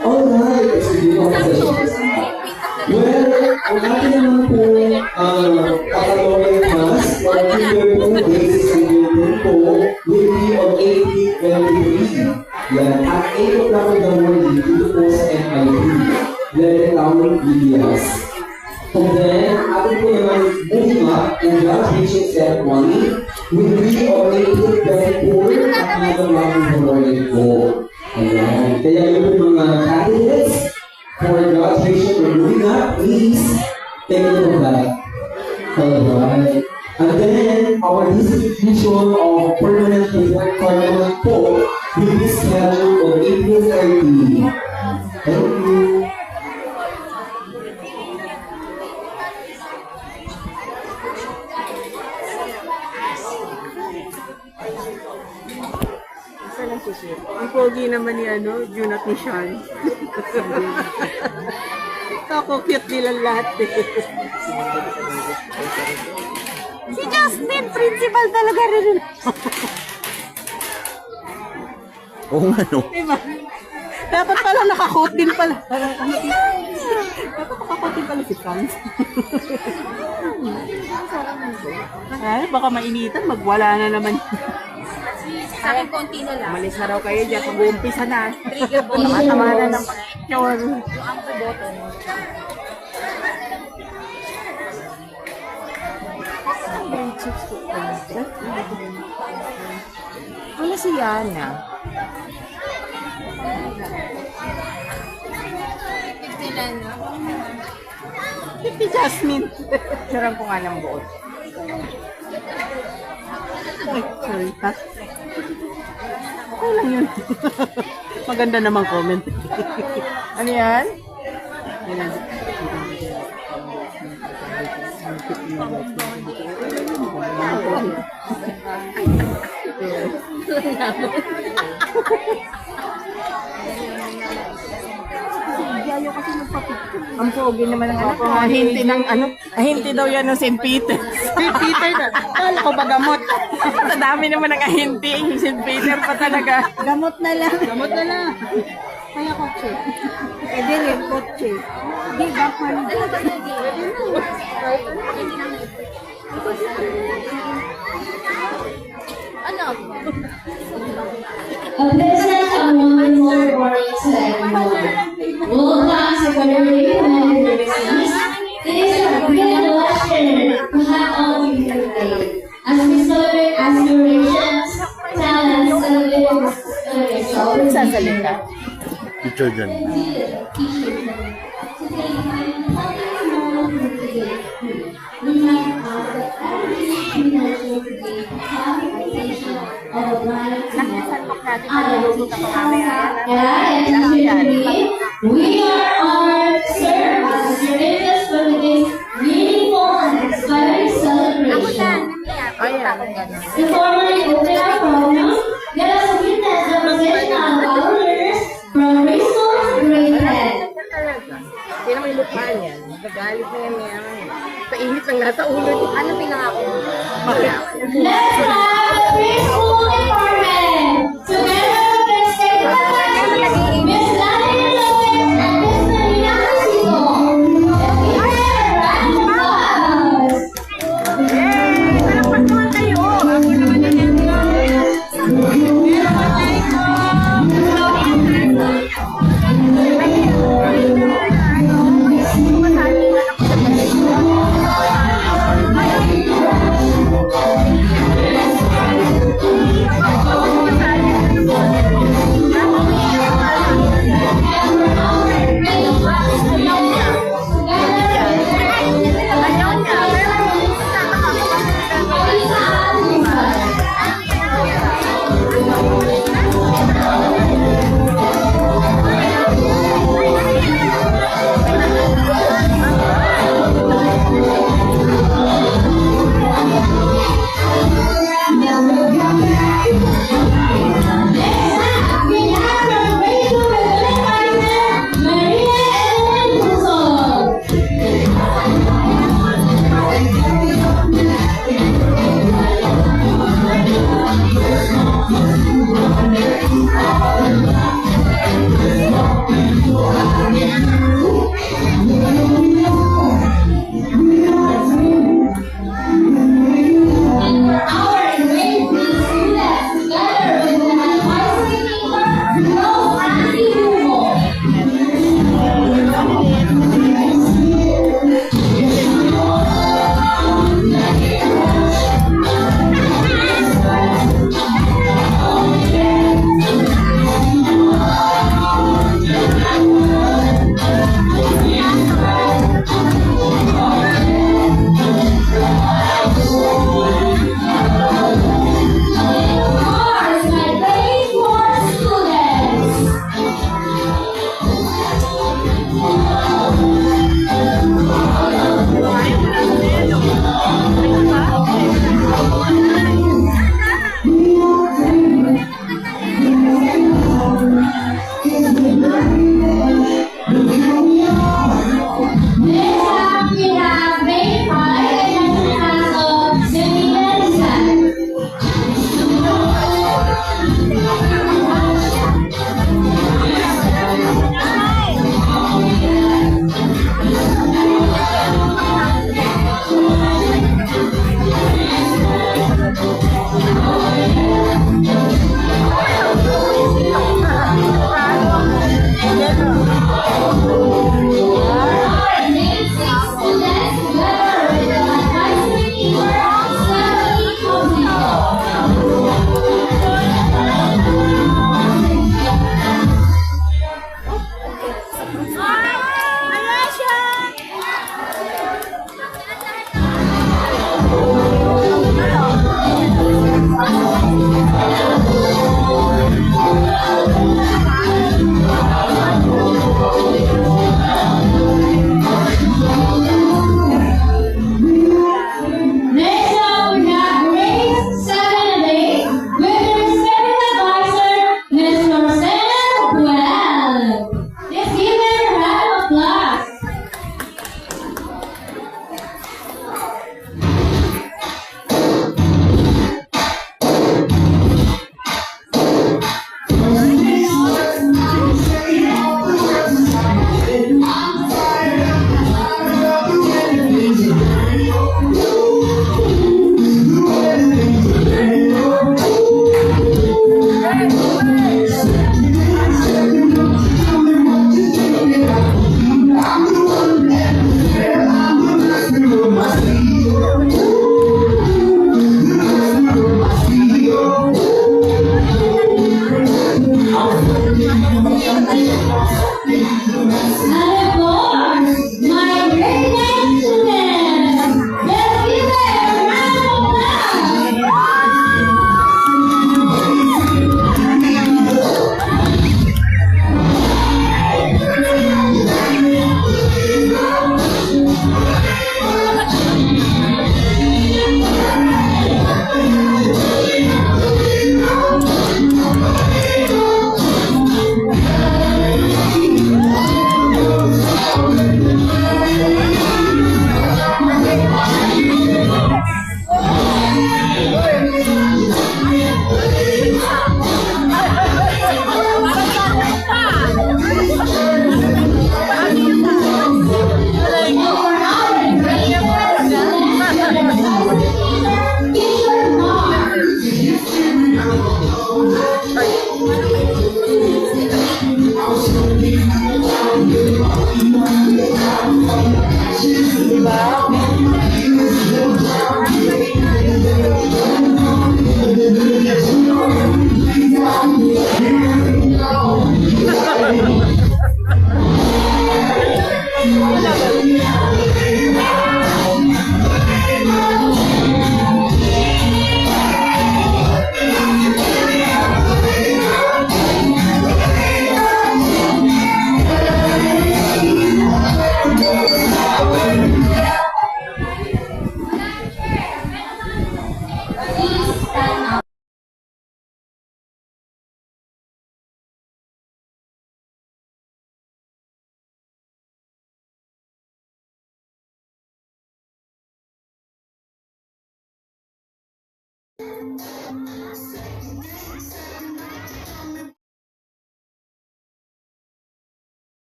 Alright, sige po. Well, ang ating naman po academic mass or year po basis ang year po will be on April 23. Yan, at 8 o'clock in the morning dito po sa MIT. Yan ang tawag videos. And then, ating po naman moving up in graduation ceremony will be on April 24 at 9 o'clock in the morning po. Ayan. Kaya yung mga candidates for graduation or moving up, please take it to that. Alright. And then, our distribution of permanent requirement po will be scheduled on April 30. Thank you. Ang pogi naman ni Junat ni Sean. Ako, cute nilang lahat eh. Si Justin, principal talaga rin. Oo nga, no? Diba? Dapat pala naka-coat din pala. Dapat naka-coat din pala si Franz. Ay, baka mainitan, magwala na naman. Sa akin, konti na lang. Malis na raw kayo dyan, mag-uumpisa na. Trigger po. Nakatama na ng picture. Yung angko button. Wala si Yana. 50 lang. 50 Jasmine. Sarang ko nga ng buot. Ay, sorry ha. Okay lang yun. Maganda namang comment. Ano yan? Yan. Kasi magpapicture. Ang pogi naman ng anak ko. Ahinti ng ahinti daw yan ng St. Peter. St. Peter na. Kala ko ba gamot? Sa dami naman ng ahinti. St. Peter pa talaga. Gamot na lang. Gamot na lang. Kaya kotse. Eh, din yung kotse. Di ba, man? Ano? This is a one more warning to everyone. World-class secondary and universities, it is a great pleasure to have all of you here today as we celebrate aspirations, talents, and abilities of yourself. Picture dyan. We are honored to serve as the service for today's meaningful and inspiring celebration. Before we open our program, let us witness the procession of our learners from preschool to grade 10. Hindi naman yung mukha niyan. Nagagalit na yan niya. Sa init lang nasa ulo. Ano pinangako mo? Let's have preschool department together with Secretary Miss Lani Lewin and Miss Marina Casino. Let's give her a round of applause. Palakpak naman kayo. Ako naman na yan. Next up, we have grades 7 and 8 with their respective advisor, Ms. Rosana Buell. Let's give them a round of applause. And of course, my great gentlemen, let's give them a round of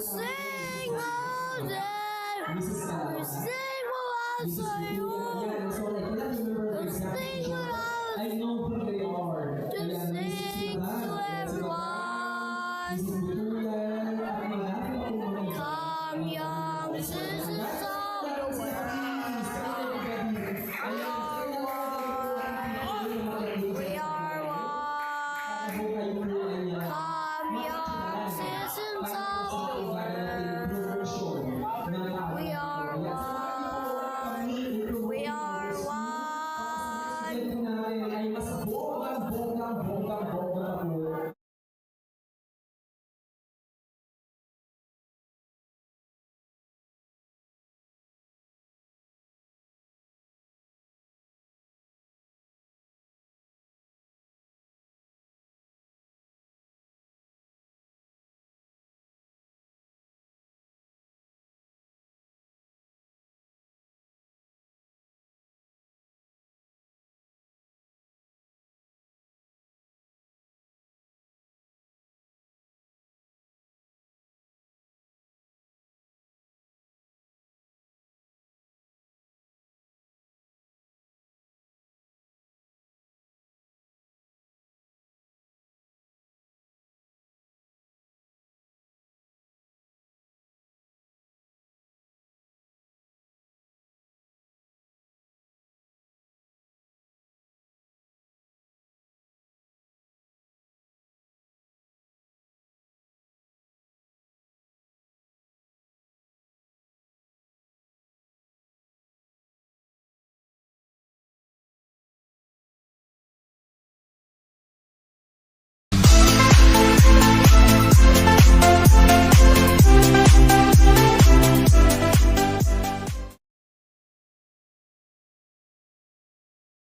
Sing all day, sing what I say.